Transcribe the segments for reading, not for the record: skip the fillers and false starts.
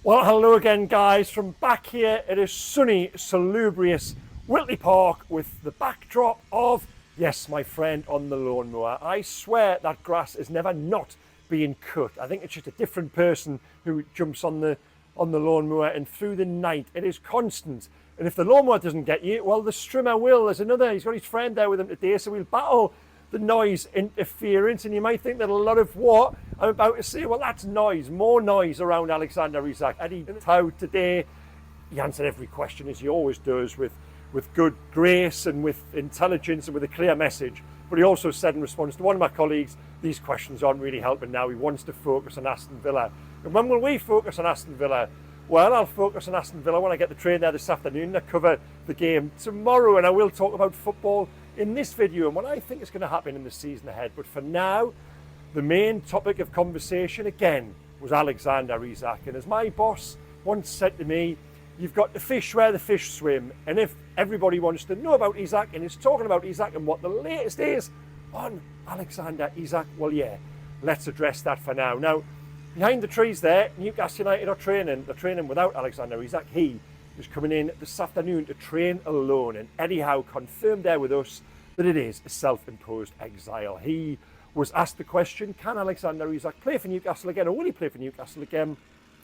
Well, hello again, guys, from back here at a sunny, salubrious Whitley Park with the backdrop of, yes, my friend on the lawnmower. I swear that grass is never not being cut. I think it's just a different person who jumps on the lawnmower, and through the night it is constant. And if the lawnmower doesn't get you, well, the strimmer will. There's another, he's got his friend there with him today, so we'll battle the noise interference. And you might think that a lot of what I'm about to say, well, that's noise, more noise around Alexander Isak. Eddie Howe today, he answered every question as he always does, with good grace and with intelligence and with a clear message. But he also said in response to one of my colleagues, these questions aren't really helping now. He wants to focus on Aston Villa. And when will we focus on Aston Villa? Well, I'll focus on Aston Villa when I get the train there this afternoon. I cover the game tomorrow, and I will talk about football in this video and what I think is going to happen in the season ahead. But for now, the main topic of conversation again was Alexander Isak. And as my boss once said to me, you've got to fish where the fish swim. And if everybody wants to know about Isak and is talking about Isak and what the latest is on Alexander Isak, well, yeah, let's address that for now. Now, behind the trees there, Newcastle United are training. They're training without Alexander Isak. He is coming in this afternoon to train alone. And Eddie Howe confirmed there with us that it is a self-imposed exile. He was asked the question, can Alexander Isak play for Newcastle again, or will he play for Newcastle again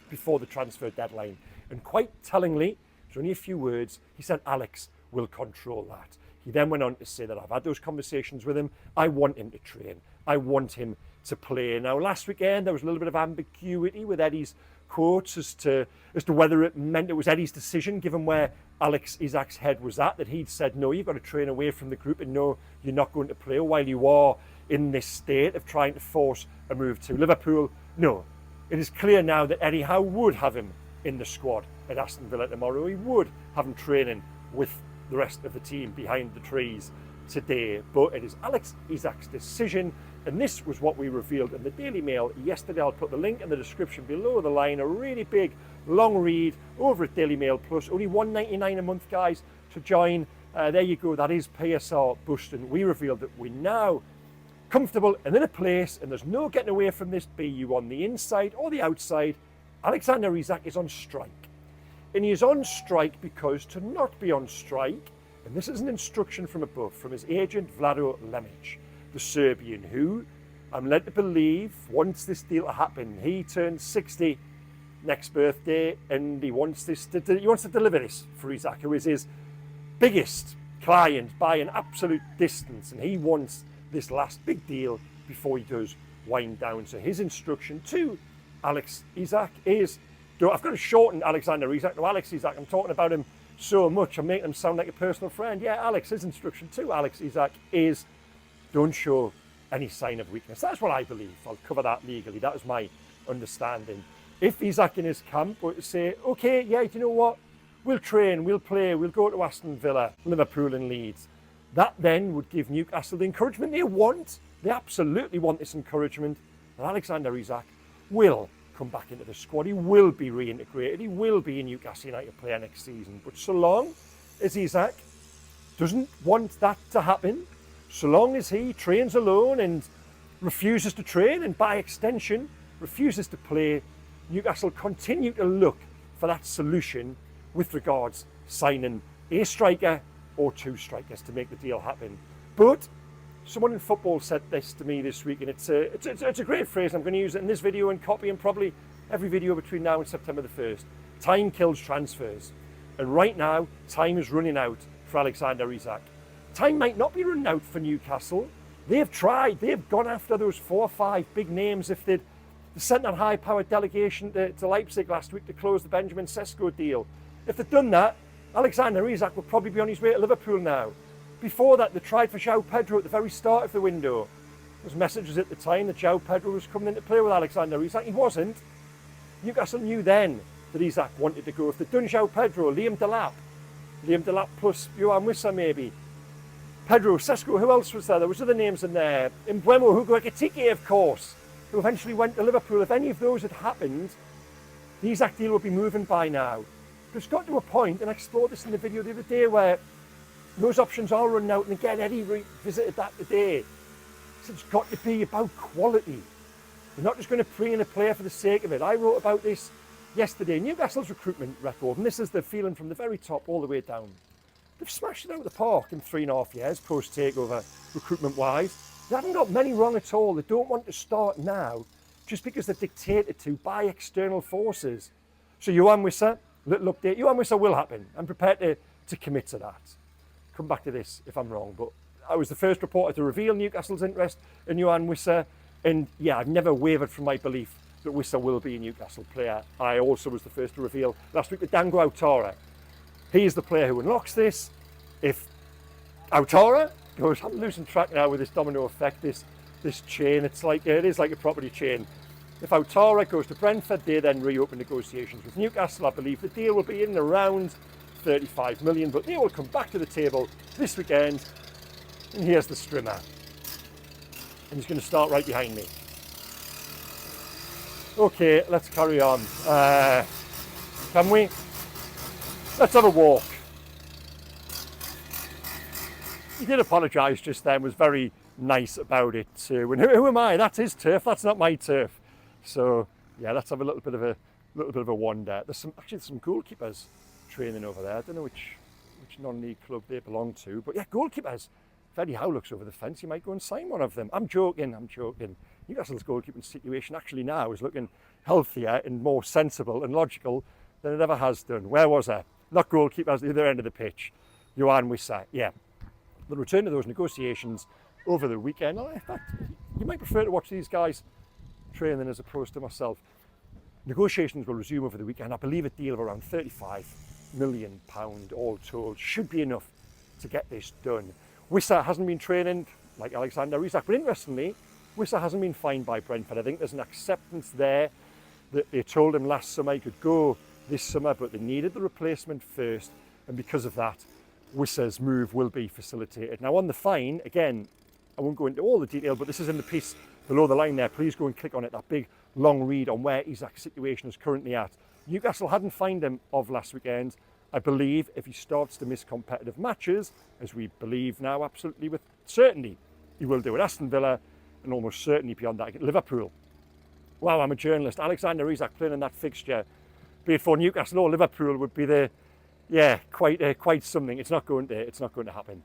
before the transfer deadline? And quite tellingly, there's only a few words, he said Alex will control that. He then went on to say that I've had those conversations with him. I want him to train. I want him to play. Now, last weekend, there was a little bit of ambiguity with Eddie's quotes as to whether it meant it was Eddie's decision, given where Alex Isak's head was at, that he'd said, no, you've got to train away from the group, and no, you're not going to play while you are in this state of trying to force a move to Liverpool. No, it is clear now that Eddie Howe would have him in the squad at Aston Villa tomorrow. He would have him training with the rest of the team behind the trees today. But it is Alex Isak's decision, and this was what we revealed in the Daily Mail yesterday. I'll put the link in the description below the line. A really big, long read over at Daily Mail Plus. Only $1.99 a month, guys, to join. There you go. That is PSR Buston. We revealed that we're now comfortable and in a place, and there's no getting away from this, be you on the inside or the outside. Alexander Isak is on strike. And he is on strike because to not be on strike, and this is an instruction from above, from his agent Vlado Lemic, the Serbian, who I'm led to believe wants this deal to happen. He turns 60 next birthday, and he wants to deliver this for Isak, who is his biggest client by an absolute distance, and he wants this last big deal before he does wind down. So his instruction to Alex Isak is, I've got to shorten Alexander Isak to Alex Isak. I'm talking about him so much, I'm making him sound like a personal friend. Yeah, Alex, his instruction to Alex Isak is, don't show any sign of weakness. That's what I believe. I'll cover that legally. That was my understanding. If Isak in his camp were to say, okay, yeah, do you know what? We'll train, we'll play, we'll go to Aston Villa, Liverpool and Leeds. That then would give Newcastle the encouragement they want. They absolutely want this encouragement. And Alexander Isak will come back into the squad. He will be reintegrated. He will be a Newcastle United player next season. But so long as Isak doesn't want that to happen, so long as he trains alone and refuses to train, and by extension refuses to play, Newcastle continue to look for that solution with regards signing a striker or two strikers to make the deal happen. But someone in football said this to me this week, and it's a great phrase. I'm going to use it in this video and copy and probably every video between now and September the 1st. Time kills transfers. And right now, time is running out for Alexander Isak. Time might not be running out for Newcastle. They've tried. They've gone after those 4 or 5 big names. If they'd sent that high-powered delegation to Leipzig last week to close the Benjamin Sesko deal, if they'd done that, Alexander Isak would probably be on his way to Liverpool now. Before that, they tried for João Pedro at the very start of the window. There was messages at the time that João Pedro was coming in to play with Alexander Isak. He wasn't. Newcastle knew then that Isak wanted to go. If they'd done João Pedro, Liam Delap plus Johan Wissa maybe, Pedro, Sesko, who else was there? There was other names in there. Mbeumo, Hugo Ekitike, of course, who eventually went to Liverpool. If any of those had happened, the Isak deal would be moving by now. But it's got to a point, and I explored this in the video the other day, where those options are running out. And again, Eddie revisited that today. So it's got to be about quality. You're not just going to bring in a player for the sake of it. I wrote about this yesterday, Newcastle's recruitment record, and this is the feeling from the very top all the way down. They've smashed it out of the park in 3.5 years, post-takeover, recruitment-wise. They haven't got many wrong at all. They don't want to start now just because they're dictated to by external forces. So Johan Wissa, little update, Johan Wissa will happen. I'm prepared to commit to that. Come back to this if I'm wrong, but I was the first reporter to reveal Newcastle's interest in Johan Wissa, and yeah, I've never wavered from my belief that Wissa will be a Newcastle player. I also was the first to reveal last week that Dango Autara, he is the player who unlocks this. If Autara goes, I'm losing track now with this domino effect, this chain, it is like a property chain. If Autara goes to Brentford, they then reopen negotiations with Newcastle. I believe the deal will be in around 35 million, but they will come back to the table this weekend. And here's the strimmer. And he's going to start right behind me. Okay, let's carry on. Can we? Let's have a walk. He did apologise just then, was very nice about it too. And who am I? That's his turf, that's not my turf. So yeah, let's have a little bit of a wander. There's some goalkeepers training over there. I don't know which non-league club they belong to, but yeah, goalkeepers. If Eddie Howe looks over the fence, he might go and sign one of them. I'm joking. Newcastle's goalkeeping situation actually now is looking healthier and more sensible and logical than it ever has done. Where was I? Not goalkeepers, the other end of the pitch. Johan Wissa, yeah. The return of those negotiations over the weekend. In fact, you might prefer to watch these guys training as opposed to myself. Negotiations will resume over the weekend. I believe a deal of around £35 million all told should be enough to get this done. Wissa hasn't been training like Alexander Isak, but interestingly, Wissa hasn't been fined by Brentford. I think there's an acceptance there that they told him last summer he could go this summer, but they needed the replacement first, and because of that, Wissa's move will be facilitated. Now on the fine, again, I won't go into all the detail, but this is in the piece below the line there. Please go and click on it, that big long read on where Isak's situation is currently at. Newcastle hadn't fined him of last weekend. I believe if he starts to miss competitive matches, as we believe now absolutely with certainty, he will do it. Aston Villa, and almost certainly beyond that, Liverpool. Wow, I'm a journalist. Alexander Isak playing in that fixture, be it for Newcastle or Liverpool, would be quite something. It's not going to happen.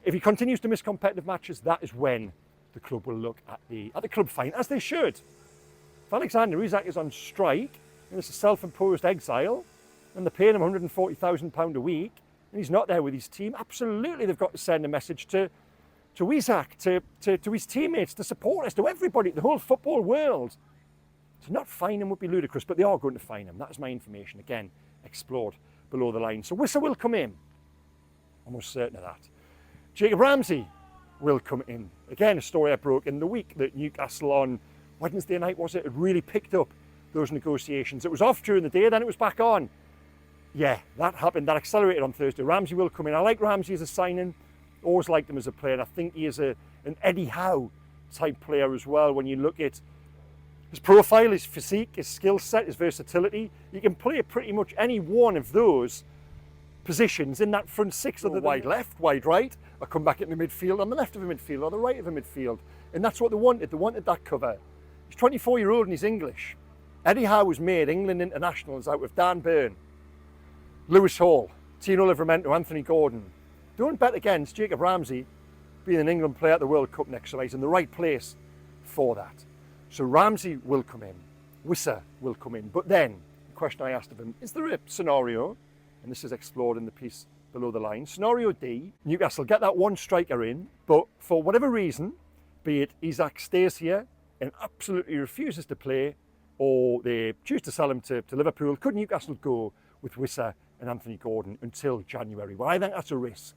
If he continues to miss competitive matches, that is when the club will look at the club fine, as they should. If Alexander Isak is on strike and it's a self-imposed exile, and they're paying him £140,000 a week, and he's not there with his team, absolutely they've got to send a message to Isak, to his teammates, to supporters, to everybody, the whole football world. To not fine him would be ludicrous, but they are going to fine him. That is my information, again, explored below the line. So Wissa will come in, almost certain of that. Jacob Ramsey will come in. Again, a story I broke in the week that Newcastle on Wednesday night, was it, had really picked up those negotiations. It was off during the day, then it was back on. Yeah, that happened. That accelerated on Thursday. Ramsey will come in. I like Ramsey as a signing. Always liked him as a player. And I think he is an Eddie Howe type player as well. When you look at his profile, his physique, his skill set, his versatility, you can play pretty much any one of those positions in that front six, or the wide left, wide right, or come back in the midfield, on the left of the midfield or the right of the midfield. And that's what they wanted. They wanted that cover. He's 24-year-old and he's English. Eddie Howe was made England internationals out of Dan Burn, Lewis Hall, Tino Livramento, Anthony Gordon. Don't bet against Jacob Ramsey being an England player at the World Cup next year. He's in the right place for that. So Ramsey will come in, Wissa will come in. But then, the question I asked of him, is there a scenario, and this is explored in the piece below the line, scenario D, Newcastle get that one striker in, but for whatever reason, be it Isak stays here and absolutely refuses to play, or they choose to sell him to Liverpool, could Newcastle go with Wissa and Anthony Gordon until January? Well, I think that's a risk.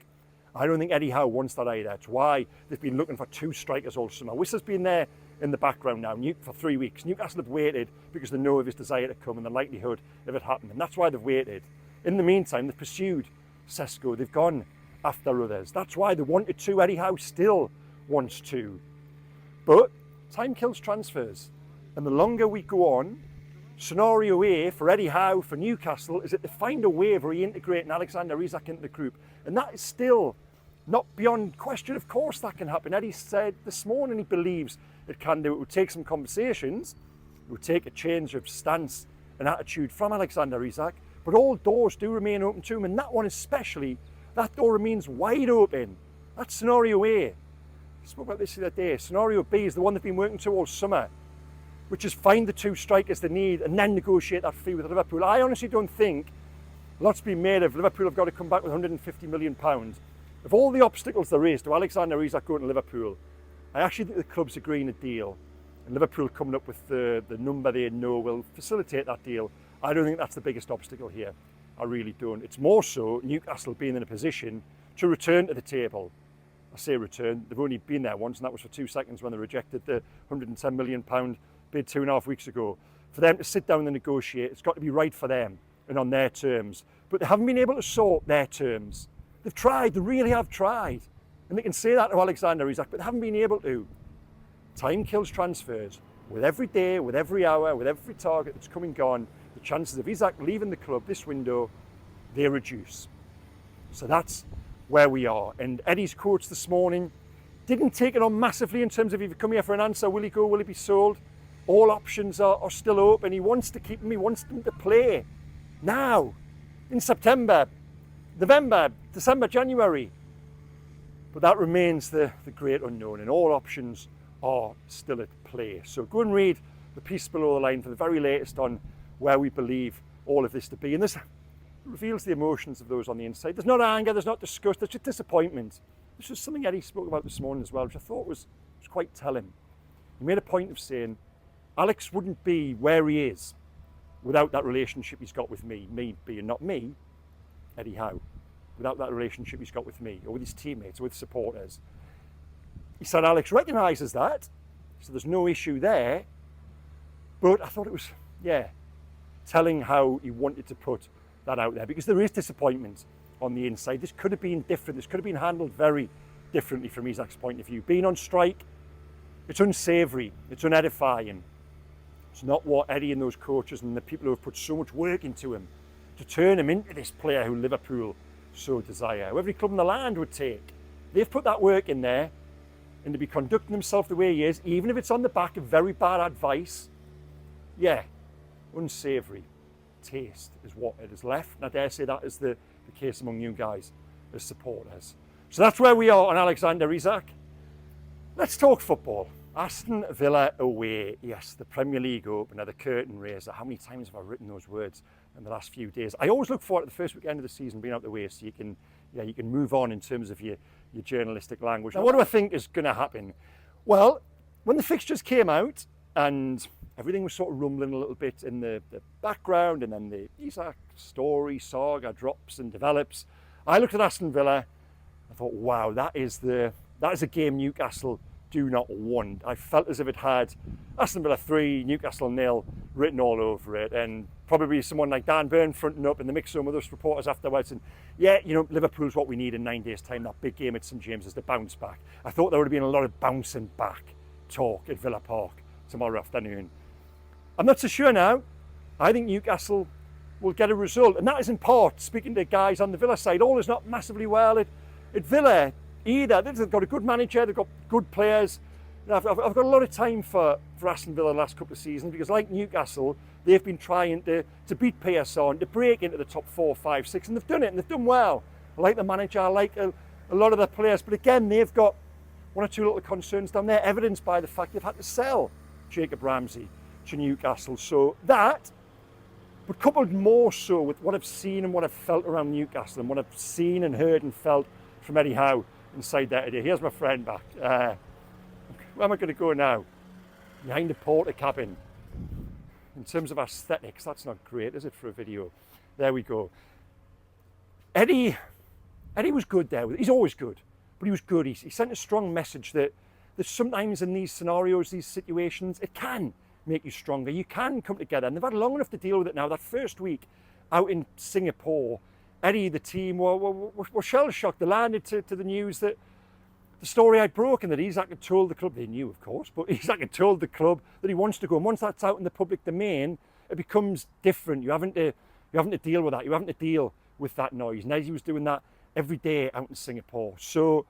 I don't think Eddie Howe wants that either. It's why they've been looking for two strikers all summer. Wissa's been there in the background now for 3 weeks. Newcastle have waited because they know of his desire to come and the likelihood of it happening. And that's why they've waited. In the meantime, they've pursued Sesko. They've gone after others. That's why they wanted to. Eddie Howe still wants to. But time kills transfers. And the longer we go on, scenario A for Eddie Howe, for Newcastle, is that they find a way of reintegrating Alexander Isak into the group. And that is still not beyond question. Of course that can happen. Eddie said this morning he believes it can do. It would take some conversations. It would take a change of stance an attitude from Alexander Isak, but all doors do remain open to him, and that one especially, that door remains wide open. That's scenario A. I spoke about this the other day. Scenario B is the one they've been working to all summer, which is find the 2 strikers they need and then negotiate that fee with Liverpool. I honestly don't think a lot's been made of Liverpool have got to come back with £150 million. Of all the obstacles there is to Alexander Isak going to Liverpool, I actually think the club's agreeing a deal, and Liverpool coming up with the number they know will facilitate that deal. I don't think that's the biggest obstacle here. I really don't. It's more so Newcastle being in a position to return to the table. I say return, they've only been there once, and that was for 2 seconds when they rejected the £110 million bid 2.5 weeks ago. For them to sit down and negotiate, it's got to be right for them and on their terms. But they haven't been able to sort their terms. They've tried, they really have tried. And they can say that to Alexander Isak, but they haven't been able to. Time kills transfers. With every day, with every hour, with every target that's come and gone, the chances of Isak leaving the club this window, they reduce. So that's where we are. And Eddie's quotes this morning didn't take it on massively in terms of if you come here for an answer, will he go, will he be sold? All options are still open. He wants to keep him, he wants them to play now, in September, November, December, January. But that remains the great unknown, and all options are still at play. So go and read the piece below the line for the very latest on where we believe all of this to be. And this reveals the emotions of those on the inside. There's not anger, there's not disgust, there's just disappointment. This was something Eddie spoke about this morning as well, which I thought was quite telling. He made a point of saying, Alex wouldn't be where he is without that relationship he's got with me being not me, Eddie Howe, without that relationship he's got with me, or with his teammates, or with supporters. He said Alex recognises that, so there's no issue there, but I thought it was, telling how he wanted to put that out there, because there is disappointment on the inside. This could have been different, this could have been handled very differently from Isak's point of view. Being on strike, it's unsavoury, it's unedifying. It's not what Eddie and those coaches and the people who have put so much work into him to turn him into this player who Liverpool so desire, who every club in the land would take. They've put that work in there, and to be conducting himself the way he is, even if it's on the back of very bad advice, unsavoury taste is what it has left. And I dare say that is the case among you guys as supporters. So that's where we are on Alexander Isak. Let's talk football. Aston Villa away. Yes, the Premier League opener, the curtain raiser. How many times have I written those words in the last few days? I always look forward to the first weekend of the season being out the way, so you can move on in terms of your journalistic language. Now, what do I think is going to happen? Well, when the fixtures came out and everything was sort of rumbling a little bit in the background, and then the Isak story, saga drops and develops, I looked at Aston Villa. I thought, wow, that is a game Newcastle do not want. I felt as if it had Aston Villa 3, Newcastle 0 written all over it, and probably someone like Dan Burn fronting up in the mix zone with us reporters afterwards, and Liverpool's what we need in 9 days' time, that big game at St James's to bounce back. I thought there would have been a lot of bouncing back talk at Villa Park tomorrow afternoon. I'm not so sure now. I think Newcastle will get a result, and that is in part speaking to guys on the Villa side. All is not massively well at Villa either. They've got a good manager, they've got good players. I've got a lot of time for Aston Villa the last couple of seasons, because like Newcastle, they've been trying to beat Pearson, to break into the top 4, 5, 6, and they've done it, and they've done well. I like the manager, I like a lot of the players, but again, they've got one or two little concerns down there, evidenced by the fact they've had to sell Jacob Ramsey to Newcastle. So that, but coupled more so with what I've seen and what I've felt around Newcastle, and what I've seen and heard and felt from Eddie Howe inside there today. Here's my friend back. Where am I going to go now? Behind the porter cabin. In terms of aesthetics, that's not great, is it, for a video? There we go. Eddie was good there. He's always good, but he was good. He sent a strong message that sometimes in these scenarios, these situations, it can make you stronger. You can come together, and they've had long enough to deal with it now. That first week out in Singapore, Eddie, the team, were shell-shocked. They landed to the news that the story had broken, that Isak had told the club, they knew of course, but Isak had told the club that he wants to go. And once that's out in the public domain, it becomes different. You haven't to deal with that. You haven't to deal with that noise. And Eddie was doing that every day out in Singapore. So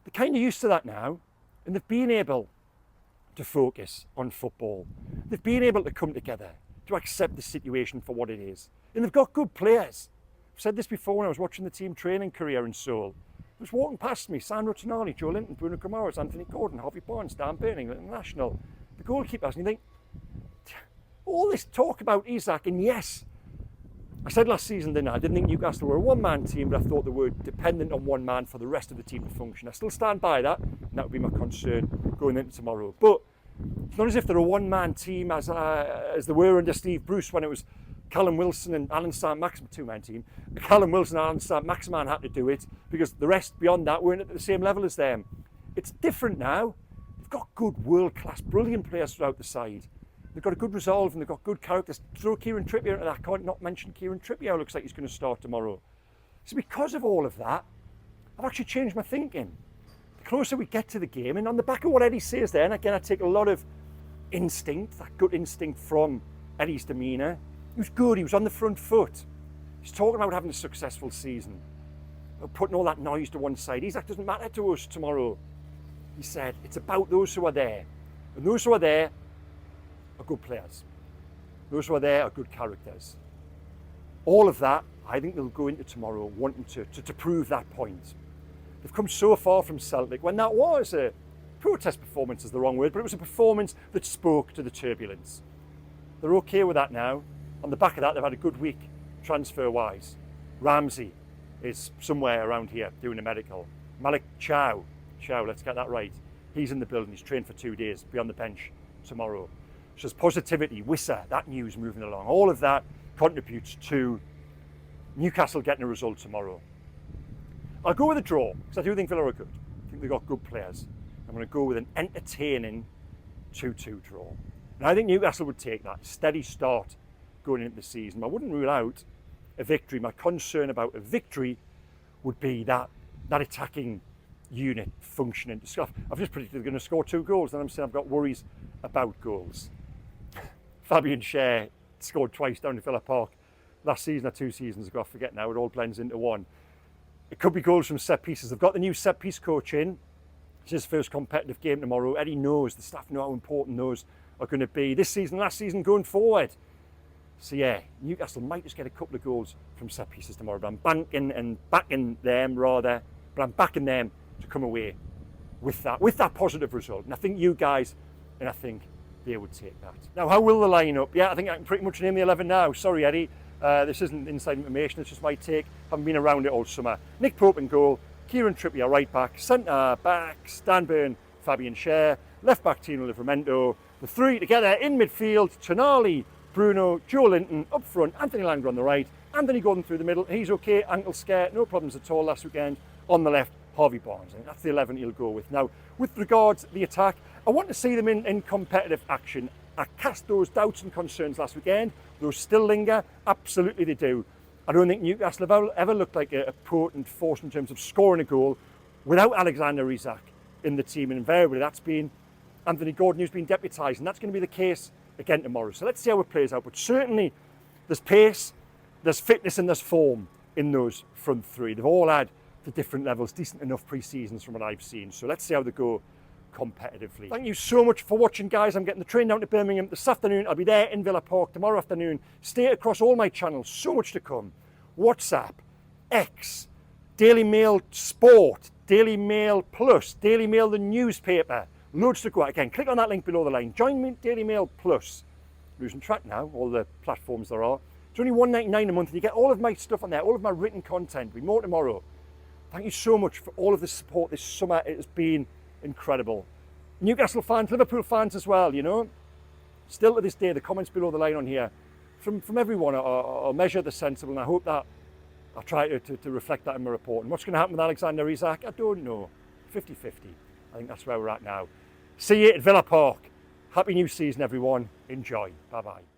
they're kind of used to that now, and they've been able to focus on football. They've been able to come together. to accept the situation for what it is. And they've got good players. I've said this before when I was watching the team training career in Seoul. It was walking past me, Sandro Tonali, Joe Linton, Bruno Guimaraes, Anthony Gordon, Harvey Barnes, Dan Burn, England International, the goalkeepers, and you think, all this talk about Isak, and yes, I said last season, didn't I didn't think Newcastle were a one-man team, but I thought they were dependent on one man for the rest of the team to function. I still stand by that, and that would be my concern going into tomorrow. But it's not as if they're a one-man team as they were under Steve Bruce when it was Callum Wilson and Alan Saint-Maximin, two-man team. Callum Wilson and Alan Saint-Maximin had to do it because the rest beyond that weren't at the same level as them. It's different now. They've got good, world-class, brilliant players throughout the side. They've got a good resolve and they've got good characters. Throw Kieran Trippier into that. I can't not mention Kieran Trippier. Looks like he's going to start tomorrow. So because of all of that, I've actually changed my thinking. The closer we get to the game, and on the back of what Eddie says there, and again I take a lot of instinct, that gut instinct from Eddie's demeanour. He was good, he was on the front foot. He's talking about having a successful season, about putting all that noise to one side. Isak doesn't matter to us tomorrow. He said, it's about those who are there. And those who are there are good players. Those who are there are good characters. All of that, I think they'll go into tomorrow wanting to prove that point. They've come so far from Celtic when that was a protest performance is the wrong word, but it was a performance that spoke to the turbulence. They're okay with that now. On the back of that, they've had a good week transfer-wise. Ramsey is somewhere around here doing a medical. Malik Chow, let's get that right. He's in the building, he's trained for 2 days, be on the bench tomorrow. So there's positivity, Wissa, that news moving along. All of that contributes to Newcastle getting a result tomorrow. I'll go with a draw, because I do think Villa are good. I think they've got good players. I'm going to go with an entertaining 2-2 draw. And I think Newcastle would take that steady start going into the season. I wouldn't rule out a victory. My concern about a victory would be that attacking unit functioning. I've just predicted they're going to score 2 goals, and I'm saying I've got worries about goals. Fabian Schär scored twice down at Villa Park last season or 2 seasons ago. I forget now, it all blends into one. It could be goals from set pieces. They've got the new set piece coach in. It's his first competitive game tomorrow. Eddie knows, the staff know how important those are going to be this season, last season, going forward. So yeah, Newcastle might just get a couple of goals from set pieces tomorrow, but I'm backing them to come away with that positive result. And I think you guys, and I think they would take that. Now, how will they line up? Yeah, I think I can pretty much name the 11 now. Sorry, Eddie. This isn't inside information, it's just my take. Haven't been around it all summer. Nick Pope in goal, Kieran Trippier right back, centre backs, Dan Burn, Fabian Schär, left back Tino Livramento, the 3 together in midfield, Tonali, Bruno, Joe Linton up front, Anthony Langer on the right, Anthony Gordon through the middle, he's okay, ankle scare, no problems at all last weekend. On the left, Harvey Barnes, and that's the 11 he'll go with. Now, with regards to the attack, I want to see them in competitive action. I cast those doubts and concerns last weekend. Those still linger. Absolutely they do. I don't think Newcastle have ever looked like a potent force in terms of scoring a goal without Alexander Isak in the team. And invariably that's been Anthony Gordon who's been deputised. And that's going to be the case again tomorrow. So let's see how it plays out. But certainly there's pace, there's fitness and there's form in those front 3. They've all had to different levels, decent enough pre-seasons from what I've seen. So let's see how they go competitively. Thank you so much for watching, guys. I'm getting the train down to Birmingham this afternoon. I'll be there in Villa Park tomorrow afternoon. Stay across all my channels, so much to come. WhatsApp, X, Daily Mail Sport, Daily Mail Plus, Daily Mail the newspaper. Loads to go out. Again, click on that link below the line. Join me Daily Mail Plus. Losing track now, all the platforms there are. It's only $1.99 a month and you get all of my stuff on there, all of my written content. We'll be more tomorrow. Thank you so much for all of the support this summer. It has been incredible. Newcastle fans, Liverpool fans as well, you know. Still to this day, the comments below the line on here from everyone are measured, they're sensible, and I hope that I'll try to reflect that in my report. And what's going to happen with Alexander Isak? I don't know. 50-50. I think that's where we're at now. See you at Villa Park. Happy new season, everyone. Enjoy. Bye-bye.